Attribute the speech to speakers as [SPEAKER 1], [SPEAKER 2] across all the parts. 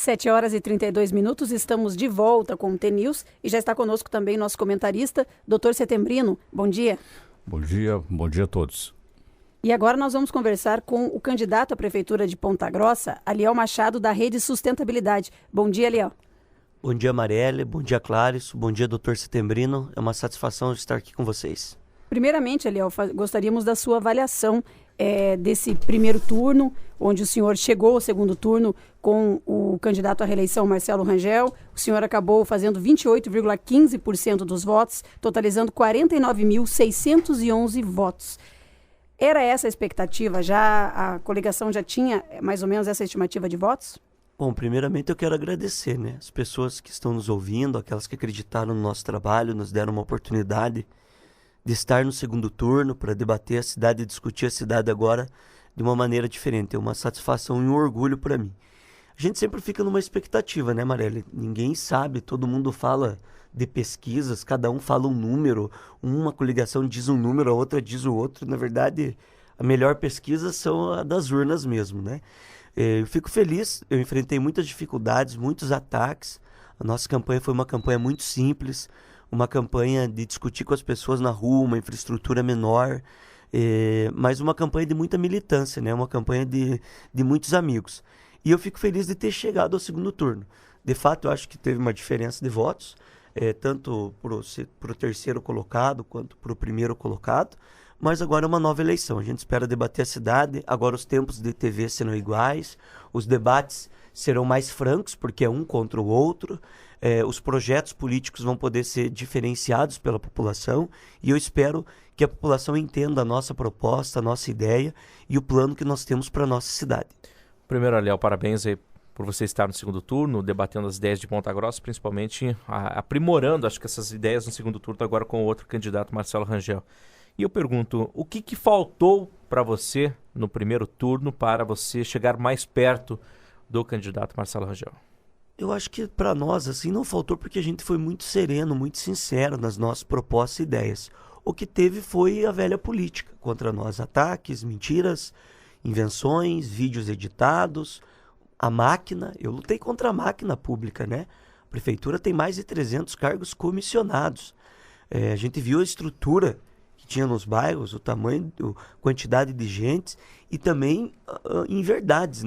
[SPEAKER 1] 7h32, estamos de volta com o T-News e já está conosco também nosso comentarista, Dr. Setembrino. Bom dia.
[SPEAKER 2] Bom dia a todos.
[SPEAKER 1] E agora nós vamos conversar com o candidato à Prefeitura de Ponta Grossa, Aliel Machado, da Rede Sustentabilidade. Bom dia, Aliel.
[SPEAKER 3] Bom dia, Marielle. Bom dia, Clarice. Bom dia, Dr. Setembrino. É uma satisfação estar aqui com vocês.
[SPEAKER 1] Primeiramente, Aliel, gostaríamos da sua avaliação desse primeiro turno, onde o senhor chegou ao segundo turno com o candidato à reeleição, Marcelo Rangel. O senhor acabou fazendo 28,15% dos votos, totalizando 49.611 votos. Era essa a expectativa? A coligação já tinha mais ou menos essa estimativa de votos?
[SPEAKER 3] Bom, primeiramente eu quero agradecer, as pessoas que estão nos ouvindo, aquelas que acreditaram no nosso trabalho, nos deram uma oportunidade de estar no segundo turno para debater a cidade e discutir a cidade agora de uma maneira diferente. É uma satisfação e um orgulho para mim. A gente sempre fica numa expectativa, Marielle? Ninguém sabe, todo mundo fala de pesquisas, cada um fala um número, uma coligação diz um número, a outra diz o outro. Na verdade, a melhor pesquisa são a das urnas mesmo, Eu fico feliz, eu enfrentei muitas dificuldades, muitos ataques. A nossa campanha foi uma campanha muito simples, uma campanha de discutir com as pessoas na rua, uma infraestrutura menor, mas uma campanha de muita militância, uma campanha de muitos amigos. E eu fico feliz de ter chegado ao segundo turno. De fato, eu acho que teve uma diferença de votos, tanto para o terceiro colocado quanto para o primeiro colocado, mas agora é uma nova eleição. A gente espera debater a cidade, agora os tempos de TV serão iguais, os debates serão mais francos, porque é um contra o outro, os projetos políticos vão poder ser diferenciados pela população e eu espero que a população entenda a nossa proposta, a nossa ideia e o plano que nós temos para a nossa cidade.
[SPEAKER 4] Primeiro, Aliel, parabéns aí por você estar no segundo turno, debatendo as ideias de Ponta Grossa, principalmente aprimorando, acho que essas ideias no segundo turno agora com o outro candidato, Marcelo Rangel. E eu pergunto, o que faltou para você no primeiro turno para você chegar mais perto do candidato Marcelo Rangel?
[SPEAKER 3] Eu acho que para nós não faltou porque a gente foi muito sereno, muito sincero nas nossas propostas e ideias. O que teve foi a velha política contra nós, ataques, mentiras, invenções, vídeos editados, a máquina. Eu lutei contra a máquina pública, A prefeitura tem mais de 300 cargos comissionados. A gente viu a estrutura que tinha nos bairros, o tamanho, a quantidade de gente e também inverdades,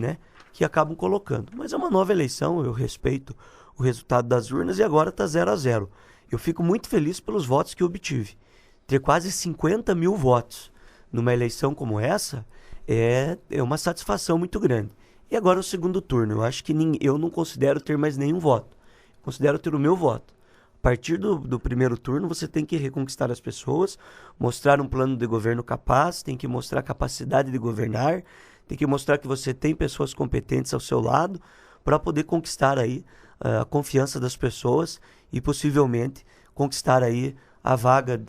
[SPEAKER 3] que acabam colocando. Mas é uma nova eleição, eu respeito o resultado das urnas e agora está 0-0. Eu fico muito feliz pelos votos que eu obtive. Ter quase 50 mil votos numa eleição como essa é uma satisfação muito grande. E agora o segundo turno. Eu acho que eu não considero ter mais nenhum voto. Eu considero ter o meu voto. A partir do primeiro turno, você tem que reconquistar as pessoas, mostrar um plano de governo capaz, tem que mostrar a capacidade de governar, tem que mostrar que você tem pessoas competentes ao seu lado para poder conquistar aí a confiança das pessoas e possivelmente conquistar aí a vaga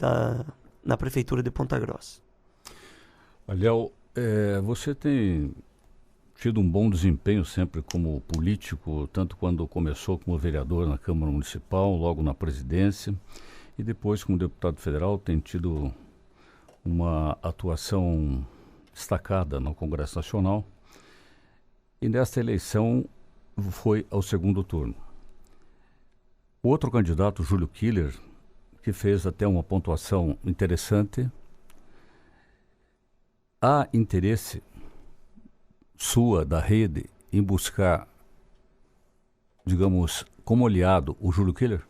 [SPEAKER 3] na Prefeitura de Ponta Grossa.
[SPEAKER 2] Aliel, você tem tido um bom desempenho sempre como político, tanto quando começou como vereador na Câmara Municipal, logo na presidência, e depois como deputado federal tem tido uma atuação destacada no Congresso Nacional. E nesta eleição foi ao segundo turno. O outro candidato, Júlio Killer, que fez até uma pontuação interessante. Há interesse sua, da rede, em buscar, digamos, como aliado o Júlio Killer?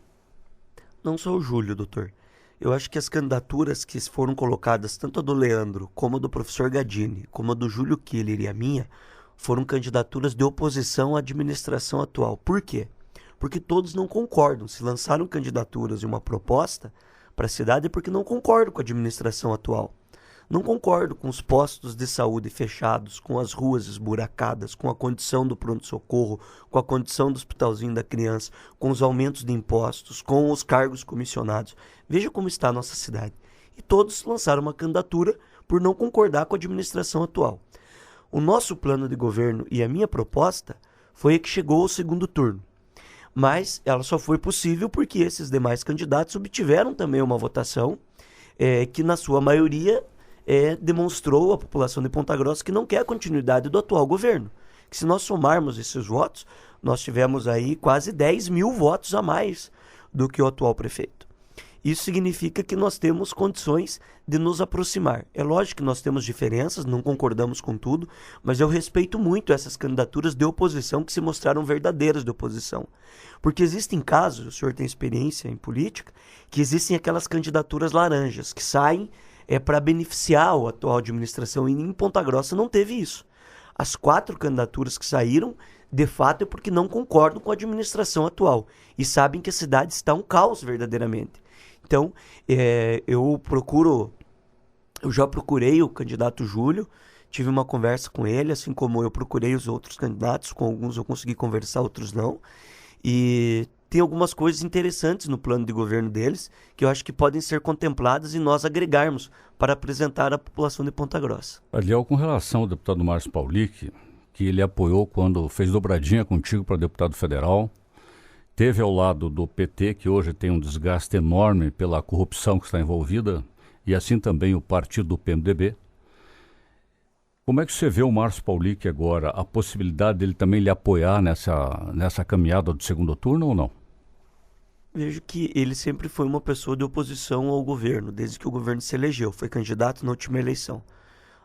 [SPEAKER 3] Não só o Júlio, doutor. Eu acho que as candidaturas que foram colocadas, tanto a do Leandro, como a do professor Gadini, como a do Júlio Killer e a minha, foram candidaturas de oposição à administração atual. Por quê? Porque todos não concordam. Se lançaram candidaturas e uma proposta para a cidade é porque não concordam com a administração atual. Não concordo com os postos de saúde fechados, com as ruas esburacadas, com a condição do pronto-socorro, com a condição do hospitalzinho da criança, com os aumentos de impostos, com os cargos comissionados. Veja como está a nossa cidade. E todos lançaram uma candidatura por não concordar com a administração atual. O nosso plano de governo e a minha proposta foi a que chegou ao segundo turno. Mas ela só foi possível porque esses demais candidatos obtiveram também uma votação que, na sua maioria, demonstrou à população de Ponta Grossa que não quer a continuidade do atual governo. Que se nós somarmos esses votos, nós tivemos aí quase 10 mil votos a mais do que o atual prefeito. Isso significa que nós temos condições de nos aproximar. É lógico que nós temos diferenças, não concordamos com tudo, mas eu respeito muito essas candidaturas de oposição que se mostraram verdadeiras de oposição. Porque existem casos, o senhor tem experiência em política, que existem aquelas candidaturas laranjas, que saem para beneficiar a atual administração, e em Ponta Grossa não teve isso. As 4 candidaturas que saíram, de fato, é porque não concordam com a administração atual e sabem que a cidade está um caos verdadeiramente. Então, eu já procurei o candidato Júlio, tive uma conversa com ele, assim como eu procurei os outros candidatos, com alguns eu consegui conversar, outros não. E tem algumas coisas interessantes no plano de governo deles, que eu acho que podem ser contempladas e nós agregarmos para apresentar à população de Ponta Grossa.
[SPEAKER 2] Aliel, com relação ao deputado Márcio Paulic, que ele apoiou quando fez dobradinha contigo para deputado federal, teve ao lado do PT, que hoje tem um desgaste enorme pela corrupção que está envolvida, e assim também o partido do PMDB. Como é que você vê o Márcio Paulic agora, a possibilidade dele também lhe apoiar nessa caminhada do segundo turno ou não?
[SPEAKER 3] Vejo que ele sempre foi uma pessoa de oposição ao governo, desde que o governo se elegeu, foi candidato na última eleição.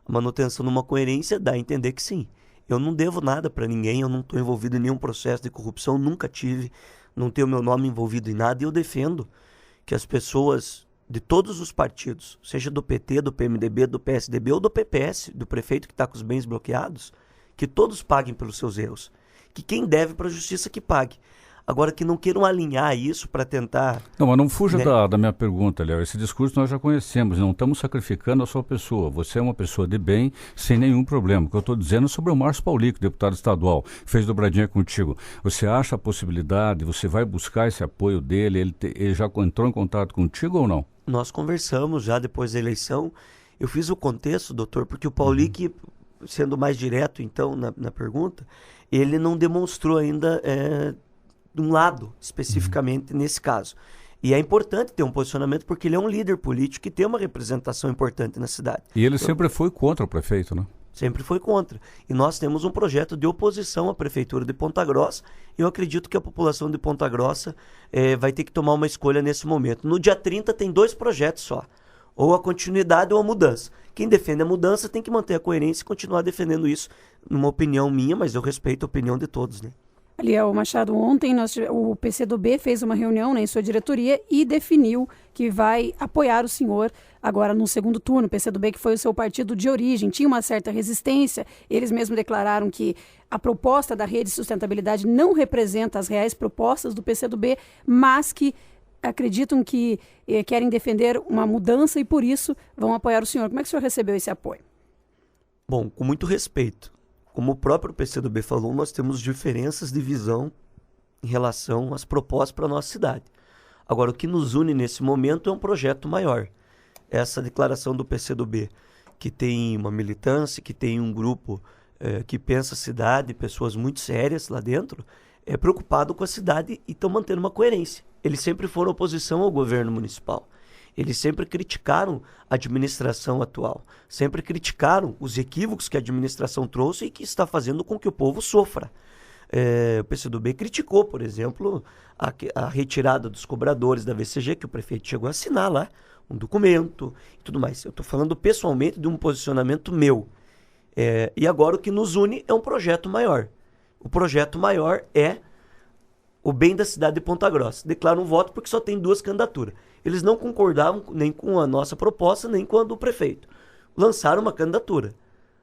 [SPEAKER 3] A manutenção de uma coerência dá a entender que sim. Eu não devo nada para ninguém, eu não estou envolvido em nenhum processo de corrupção, nunca tive, não tenho meu nome envolvido em nada, e eu defendo que as pessoas de todos os partidos, seja do PT, do PMDB, do PSDB ou do PPS, do prefeito que está com os bens bloqueados, que todos paguem pelos seus erros. Que quem deve para a justiça que pague. Agora, que não queiram alinhar isso para tentar...
[SPEAKER 2] Não, mas não fuja da minha pergunta, Léo. Esse discurso nós já conhecemos, não estamos sacrificando a sua pessoa. Você é uma pessoa de bem, sem nenhum problema. O que eu estou dizendo é sobre o Márcio Paulic, deputado estadual, fez dobradinha contigo. Você acha a possibilidade, você vai buscar esse apoio dele, ele já entrou em contato contigo ou não?
[SPEAKER 3] Nós conversamos já depois da eleição. Eu fiz o contexto, doutor, porque o Paulic, sendo mais direto então na pergunta, ele não demonstrou ainda... de um lado, especificamente nesse caso. E é importante ter um posicionamento porque ele é um líder político que tem uma representação importante na cidade.
[SPEAKER 2] E ele sempre foi contra o prefeito, né?
[SPEAKER 3] Sempre foi contra. E nós temos um projeto de oposição à Prefeitura de Ponta Grossa. E eu acredito que a população de Ponta Grossa vai ter que tomar uma escolha nesse momento. No dia 30 tem 2 projetos só. Ou a continuidade ou a mudança. Quem defende a mudança tem que manter a coerência e continuar defendendo isso. Numa opinião minha, mas eu respeito a opinião de todos, né?
[SPEAKER 1] Aliel Machado, ontem o PCdoB fez uma reunião em sua diretoria e definiu que vai apoiar o senhor agora no segundo turno. O PCdoB, que foi o seu partido de origem, tinha uma certa resistência. Eles mesmos declararam que a proposta da Rede de Sustentabilidade não representa as reais propostas do PCdoB, mas que acreditam que querem defender uma mudança e, por isso, vão apoiar o senhor. Como é que o senhor recebeu esse apoio?
[SPEAKER 3] Bom, com muito respeito. Como o próprio PCdoB falou, nós temos diferenças de visão em relação às propostas para a nossa cidade. Agora, o que nos une nesse momento é um projeto maior. Essa declaração do PCdoB, que tem uma militância, que tem um grupo que pensa a cidade, pessoas muito sérias lá dentro, é preocupado com a cidade e estão mantendo uma coerência. Eles sempre foram oposição ao governo municipal. Eles sempre criticaram a administração atual, sempre criticaram os equívocos que a administração trouxe e que está fazendo com que o povo sofra. O PCdoB criticou, por exemplo, a retirada dos cobradores da VCG, que o prefeito chegou a assinar lá, um documento e tudo mais. Eu estou falando pessoalmente de um posicionamento meu. E agora o que nos une é um projeto maior. O projeto maior é o bem da cidade de Ponta Grossa. Declaram um voto porque só tem 2 candidaturas. Eles não concordavam nem com a nossa proposta, nem com a do prefeito. Lançaram uma candidatura.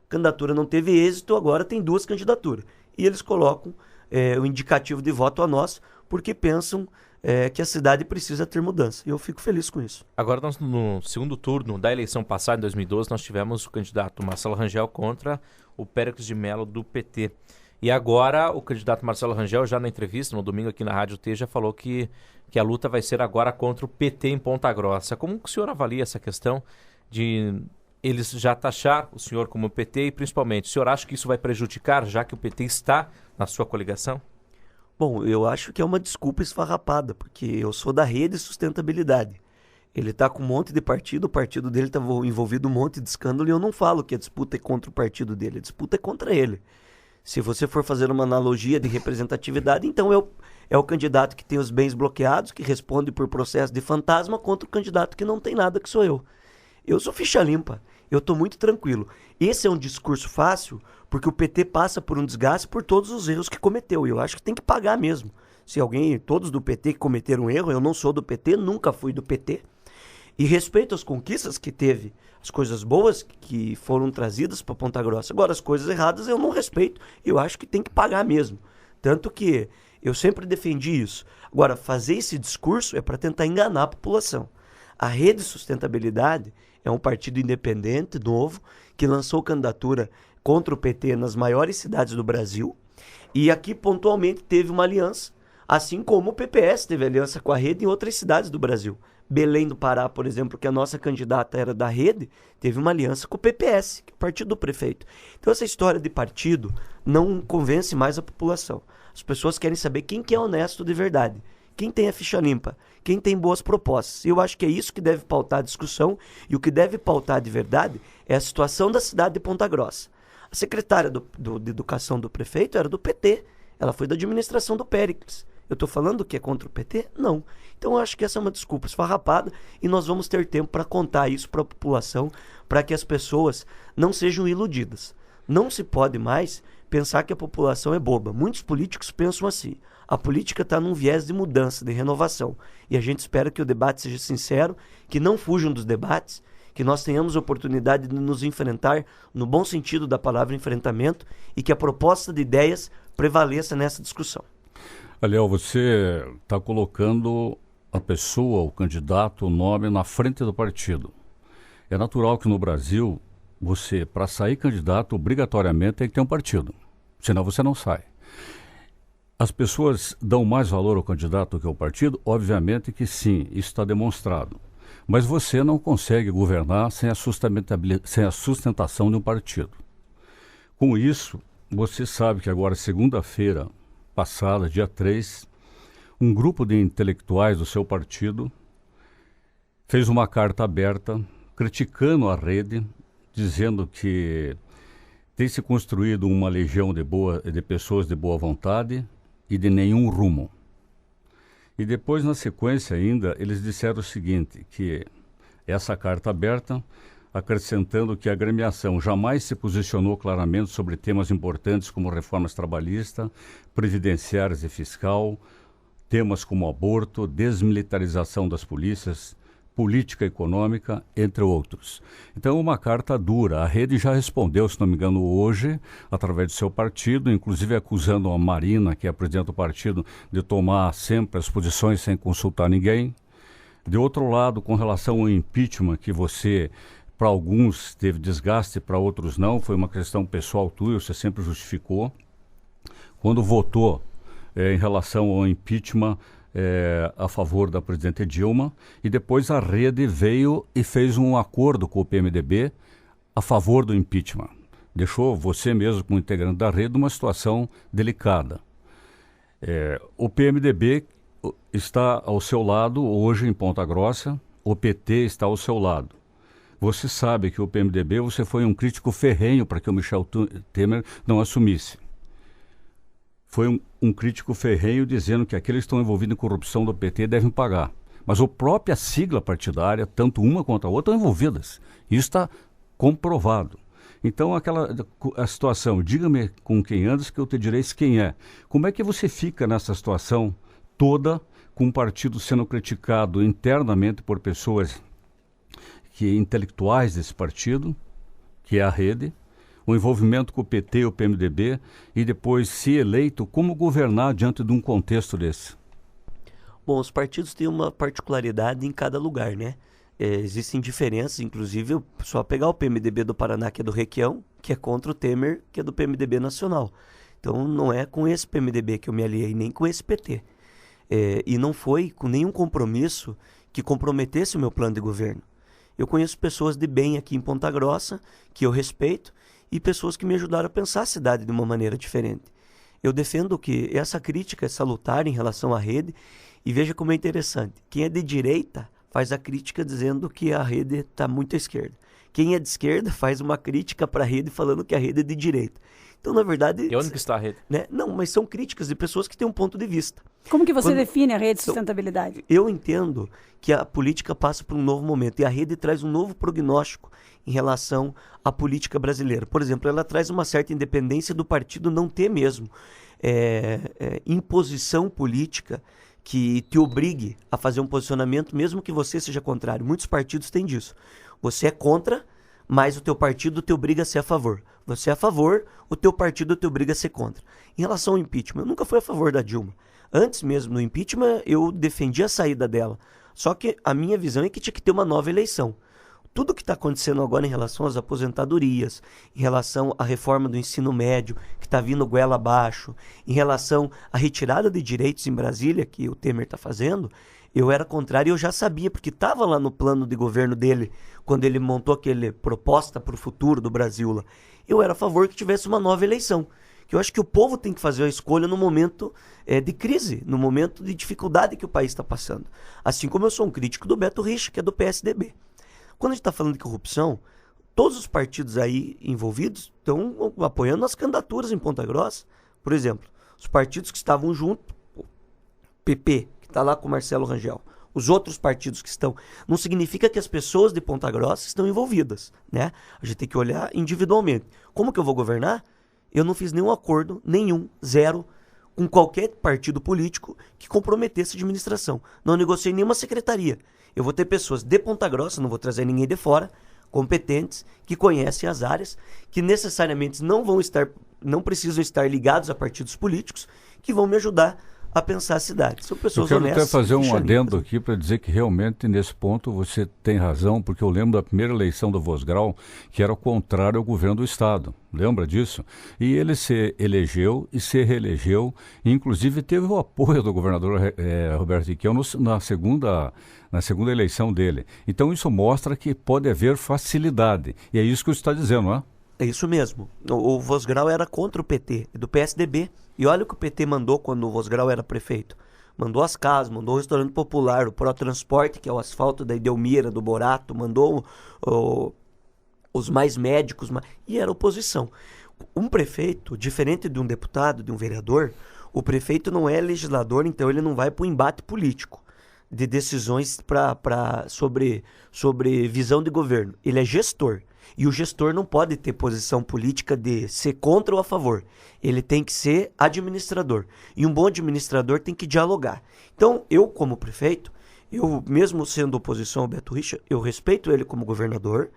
[SPEAKER 3] A candidatura não teve êxito, agora tem 2 candidaturas. E eles colocam o indicativo de voto a nós, porque pensam que a cidade precisa ter mudança. E eu fico feliz com isso.
[SPEAKER 4] Agora, no segundo turno da eleição passada, em 2012, nós tivemos o candidato Marcelo Rangel contra o Péricles de Mello, do PT. E agora o candidato Marcelo Rangel, já na entrevista, no domingo aqui na Rádio T, já falou que a luta vai ser agora contra o PT em Ponta Grossa. Como o senhor avalia essa questão de eles já taxar o senhor como PT e, principalmente, o senhor acha que isso vai prejudicar, já que o PT está na sua coligação?
[SPEAKER 3] Bom, eu acho que é uma desculpa esfarrapada, porque eu sou da Rede de Sustentabilidade. Ele está com um monte de partido, o partido dele está envolvido em um monte de escândalo e eu não falo que a disputa é contra o partido dele, a disputa é contra ele. Se você for fazer uma analogia de representatividade, então é o candidato que tem os bens bloqueados, que responde por processo de fantasma, contra o candidato que não tem nada, que sou eu. Eu sou ficha limpa, eu estou muito tranquilo. Esse é um discurso fácil, porque o PT passa por um desgaste por todos os erros que cometeu. E eu acho que tem que pagar mesmo. Se todos do PT que cometeram um erro, eu não sou do PT, nunca fui do PT. E respeito as conquistas que teve, as coisas boas que foram trazidas para Ponta Grossa. Agora, as coisas erradas eu não respeito. Eu acho que tem que pagar mesmo. Tanto que eu sempre defendi isso. Agora, fazer esse discurso é para tentar enganar a população. A Rede Sustentabilidade é um partido independente, novo, que lançou candidatura contra o PT nas maiores cidades do Brasil. E aqui, pontualmente, teve uma aliança, assim como o PPS teve aliança com a Rede em outras cidades do Brasil. Belém do Pará, por exemplo, que a nossa candidata era da Rede, teve uma aliança com o PPS, que é o partido do prefeito. Então essa história de partido não convence mais a população. As pessoas querem saber quem que é honesto de verdade, quem tem a ficha limpa, quem tem boas propostas. E eu acho que é isso que deve pautar a discussão, e o que deve pautar de verdade é a situação da cidade de Ponta Grossa. A secretária de Educação do prefeito era do PT, ela foi da administração do Péricles. Eu estou falando que é contra o PT? Não. Então eu acho que essa é uma desculpa esfarrapada e nós vamos ter tempo para contar isso para a população, para que as pessoas não sejam iludidas. Não se pode mais pensar que a população é boba. Muitos políticos pensam assim. A política está num viés de mudança, de renovação. E a gente espera que o debate seja sincero, que não fujam dos debates, que nós tenhamos a oportunidade de nos enfrentar no bom sentido da palavra enfrentamento e que a proposta de ideias prevaleça nessa discussão.
[SPEAKER 2] Aliel, você está colocando a pessoa, o candidato, o nome na frente do partido. É natural que no Brasil, você, para sair candidato, obrigatoriamente tem que ter um partido. Senão você não sai. As pessoas dão mais valor ao candidato do que ao partido? Obviamente que sim, isso está demonstrado. Mas você não consegue governar sem a sustentação de um partido. Com isso, você sabe que agora, segunda-feira passada, dia 3, um grupo de intelectuais do seu partido fez uma carta aberta criticando a Rede, dizendo que tem se construído uma legião de pessoas de boa vontade e de nenhum rumo. E depois, na sequência ainda, eles disseram o seguinte, que essa carta aberta, acrescentando que a agremiação jamais se posicionou claramente sobre temas importantes como reformas trabalhistas, previdenciárias e fiscal, temas como aborto, desmilitarização das polícias, política econômica, entre outros. Então, uma carta dura. A Rede já respondeu, se não me engano, hoje, através do seu partido, inclusive acusando a Marina, que é a presidente do partido, de tomar sempre as posições sem consultar ninguém. De outro lado, com relação ao impeachment, que você, para alguns, teve desgaste, para outros não, foi uma questão pessoal tua, você sempre justificou. Quando votou em relação ao impeachment, a favor da presidente Dilma, e depois a Rede veio e fez um acordo com o PMDB a favor do impeachment. Deixou você mesmo, como integrante da Rede, numa situação delicada. O PMDB está ao seu lado hoje em Ponta Grossa, o PT está ao seu lado. Você sabe que o PMDB, você foi um crítico ferrenho para que o Michel Temer não assumisse. Foi um crítico ferrenho dizendo que aqueles que estão envolvidos em corrupção do PT devem pagar. Mas a própria sigla partidária, tanto uma quanto a outra, estão envolvidas. Isso está comprovado. Então, a situação, diga-me com quem andas que eu te direi quem é. Como é que você fica nessa situação toda, com um partido sendo criticado internamente por pessoas intelectuais desse partido, que é a Rede, o envolvimento com o PT e o PMDB, e depois, se eleito, como governar diante de um contexto desse?
[SPEAKER 3] Bom, os partidos têm uma particularidade em cada lugar, né? Existem diferenças, inclusive, só pegar o PMDB do Paraná, que é do Requião, que é contra o Temer, que é do PMDB nacional. Então, não é com esse PMDB que eu me aliei, nem com esse PT. E não foi com nenhum compromisso que comprometesse o meu plano de governo. Eu conheço pessoas de bem aqui em Ponta Grossa, que eu respeito, e pessoas que me ajudaram a pensar a cidade de uma maneira diferente. Eu defendo que essa crítica é salutar em relação à Rede, e veja como é interessante. Quem é de direita faz a crítica dizendo que a Rede está muito à esquerda. Quem é de esquerda faz uma crítica para a rede falando que a rede é de direita. Então, na verdade...
[SPEAKER 4] E onde que está a rede?
[SPEAKER 3] Né? Não, mas são críticas de pessoas que têm um ponto de vista.
[SPEAKER 1] Como que você define a rede de sustentabilidade?
[SPEAKER 3] Eu entendo que a política passa por um novo momento e a rede traz um novo prognóstico em relação à política brasileira. Por exemplo, ela traz uma certa independência do partido não ter mesmo imposição política que te obrigue a fazer um posicionamento, mesmo que você seja contrário. Muitos partidos têm disso. Você é contra, mas o teu partido te obriga a ser a favor. Você é a favor, o teu partido te obriga a ser contra. Em relação ao impeachment, eu nunca fui a favor da Dilma. Antes mesmo do impeachment, eu defendi a saída dela. Só que a minha visão é que tinha que ter uma nova eleição. Tudo que está acontecendo agora em relação às aposentadorias, em relação à reforma do ensino médio, que está vindo goela abaixo, em relação à retirada de direitos em Brasília, que o Temer está fazendo, eu era contrário e eu já sabia, porque estava lá no plano de governo dele, quando ele montou aquele proposta para o futuro do Brasil lá. Eu era a favor que tivesse uma nova eleição. Que eu acho que o povo tem que fazer a escolha no momento de crise, no momento de dificuldade que o país está passando. Assim como eu sou um crítico do Beto Richa, que é do PSDB. Quando a gente está falando de corrupção, todos os partidos aí envolvidos estão apoiando as candidaturas em Ponta Grossa. Por exemplo, os partidos que estavam junto, o PP, que está lá com o Marcelo Rangel, os outros partidos que estão, não significa que as pessoas de Ponta Grossa estão envolvidas, né? A gente tem que olhar individualmente. Como que eu vou governar? Eu não fiz nenhum acordo, zero, com qualquer partido político que comprometesse a administração. Não negociei nenhuma secretaria. Eu vou ter pessoas de Ponta Grossa, não vou trazer ninguém de fora, competentes, que conhecem as áreas, que necessariamente não precisam estar ligados a partidos políticos, que vão me ajudar a pensar a cidade. São pessoas
[SPEAKER 2] honestas. Eu quero
[SPEAKER 3] honestas,
[SPEAKER 2] até fazer um adendo aqui para dizer que realmente nesse ponto você tem razão, porque eu lembro da primeira eleição do Vosgrau, que era o contrário ao governo do Estado. Lembra disso? E ele se elegeu e se reelegeu, e inclusive teve o apoio do governador Roberto Riquelme na segunda eleição dele. Então isso mostra que pode haver facilidade. E é isso que você está dizendo, não é?
[SPEAKER 3] É isso mesmo. O Vosgrau era contra o PT, do PSDB. E olha o que o PT mandou quando o Vosgrau era prefeito. Mandou as casas, mandou o restaurante popular, o Protransporte, que é o asfalto da Edelmira, do Borato, mandou os mais médicos, e era oposição. Um prefeito, diferente de um deputado, de um vereador, o prefeito não é legislador, então ele não vai para o embate político de decisões sobre visão de governo. Ele é gestor. E o gestor não pode ter posição política de ser contra ou a favor. Ele tem que ser administrador. E um bom administrador tem que dialogar. Então, eu como prefeito, eu mesmo sendo oposição ao Beto Richa, eu respeito ele como governador,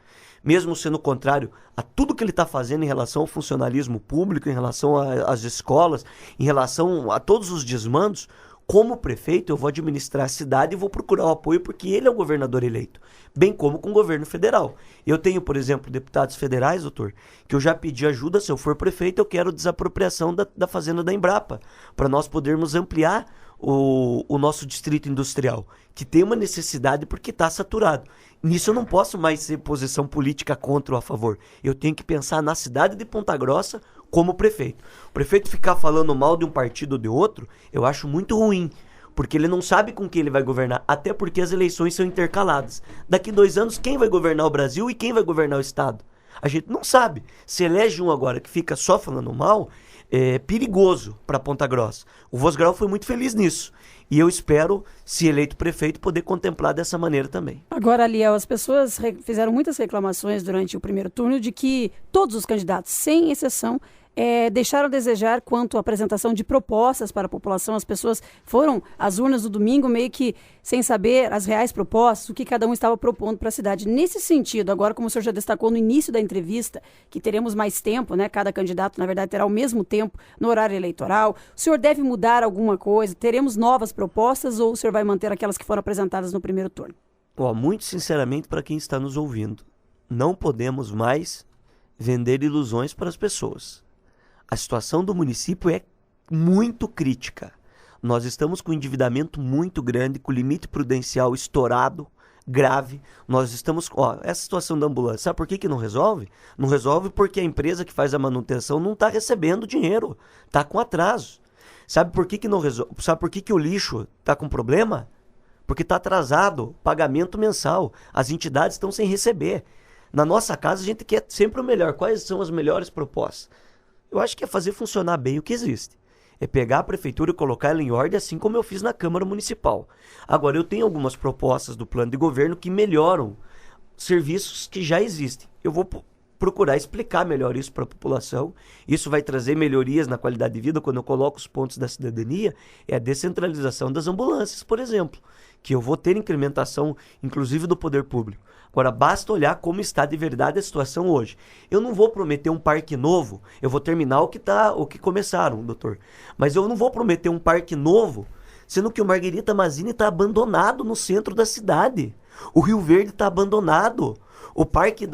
[SPEAKER 3] mesmo sendo contrário a tudo que ele está fazendo em relação ao funcionalismo público, em relação às escolas, em relação a todos os desmandos. Como prefeito, eu vou administrar a cidade e vou procurar o apoio porque ele é o governador eleito, bem como com o governo federal. Eu tenho, por exemplo, deputados federais, doutor, que eu já pedi ajuda, se eu for prefeito, eu quero desapropriação da fazenda da Embrapa, para nós podermos ampliar o nosso distrito industrial, que tem uma necessidade porque está saturado. Nisso eu não posso mais ser posição política contra ou a favor. Eu tenho que pensar na cidade de Ponta Grossa como prefeito. O prefeito ficar falando mal de um partido ou de outro, eu acho muito ruim, porque ele não sabe com quem ele vai governar, até porque as eleições são intercaladas. Daqui 2 anos, quem vai governar o Brasil e quem vai governar o Estado? A gente não sabe. Se elege um agora que fica só falando mal, é perigoso para Ponta Grossa. O Vosgrau foi muito feliz nisso. E eu espero, se eleito prefeito, poder contemplar dessa maneira também.
[SPEAKER 1] Agora, Liel, as pessoas fizeram muitas reclamações durante o primeiro turno de que todos os candidatos, sem exceção, deixaram a desejar quanto à apresentação de propostas para a população. As pessoas foram às urnas no domingo meio que sem saber as reais propostas, o que cada um estava propondo para a cidade. Nesse sentido, agora, como o senhor já destacou no início da entrevista, que teremos mais tempo, né? Cada candidato, na verdade, terá o mesmo tempo no horário eleitoral. O senhor deve mudar alguma coisa? Teremos novas propostas ou o senhor vai manter aquelas que foram apresentadas no primeiro turno?
[SPEAKER 3] Muito sinceramente, para quem está nos ouvindo, não podemos mais vender ilusões para as pessoas. A situação do município é muito crítica. Nós estamos com um endividamento muito grande, com o limite prudencial estourado, grave. Nós estamos com essa situação da ambulância. Sabe por que não resolve? Não resolve porque a empresa que faz a manutenção não está recebendo dinheiro, está com atraso. Sabe por que não resolve? Sabe por que o lixo está com problema? Porque está atrasado o pagamento mensal. As entidades estão sem receber. Na nossa casa a gente quer sempre o melhor. Quais são as melhores propostas? Eu acho que é fazer funcionar bem o que existe. É pegar a prefeitura e colocar ela em ordem, assim como eu fiz na Câmara Municipal. Agora, eu tenho algumas propostas do plano de governo que melhoram serviços que já existem. Eu vou procurar explicar melhor isso para a população. Isso vai trazer melhorias na qualidade de vida. Quando eu coloco os pontos da cidadania, é a descentralização das ambulâncias, por exemplo, que eu vou ter incrementação, inclusive do poder público. Agora, basta olhar como está de verdade a situação hoje. Eu não vou prometer um parque novo, eu vou terminar o que começaram, doutor. Mas eu não vou prometer um parque novo, sendo que o Marguerita Mazzini está abandonado no centro da cidade. O Rio Verde está abandonado. O Parque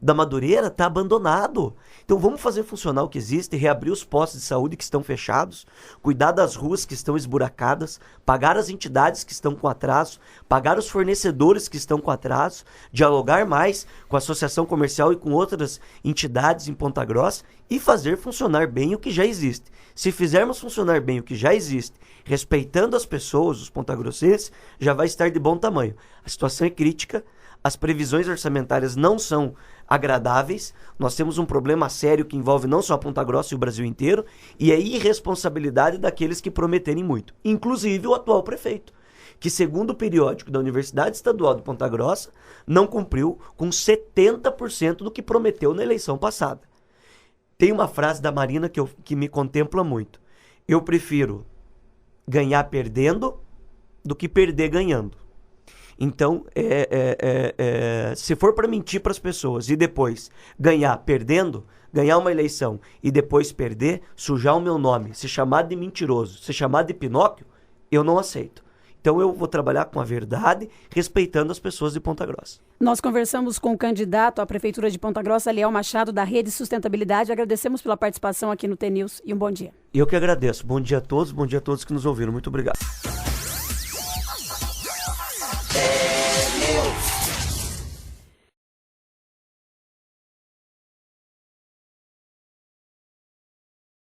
[SPEAKER 3] da Madureira está abandonado. Então vamos fazer funcionar o que existe, reabrir os postos de saúde que estão fechados, cuidar das ruas que estão esburacadas, pagar as entidades que estão com atraso, pagar os fornecedores que estão com atraso, dialogar mais com a associação comercial e com outras entidades em Ponta Grossa e fazer funcionar bem o que já existe. Se fizermos funcionar bem o que já existe, respeitando as pessoas, os pontagrossenses, já vai estar de bom tamanho. A situação é crítica. As previsões orçamentárias não são agradáveis. Nós temos um problema sério que envolve não só a Ponta Grossa e o Brasil inteiro, e é irresponsabilidade daqueles que prometerem muito, inclusive o atual prefeito, que segundo o periódico da Universidade Estadual de Ponta Grossa, não cumpriu com 70% do que prometeu na eleição passada. Tem uma frase da Marina que me contempla muito. Eu prefiro ganhar perdendo do que perder ganhando. Então, se for para mentir para as pessoas e depois ganhar perdendo, ganhar uma eleição e depois perder, sujar o meu nome, ser chamado de mentiroso, ser chamado de Pinóquio, eu não aceito. Então eu vou trabalhar com a verdade, respeitando as pessoas de Ponta Grossa.
[SPEAKER 1] Nós conversamos com o candidato à Prefeitura de Ponta Grossa, Liel Machado, da Rede Sustentabilidade. Agradecemos pela participação aqui no T-News e um bom dia.
[SPEAKER 3] Eu que agradeço. Bom dia a todos que nos ouviram. Muito obrigado.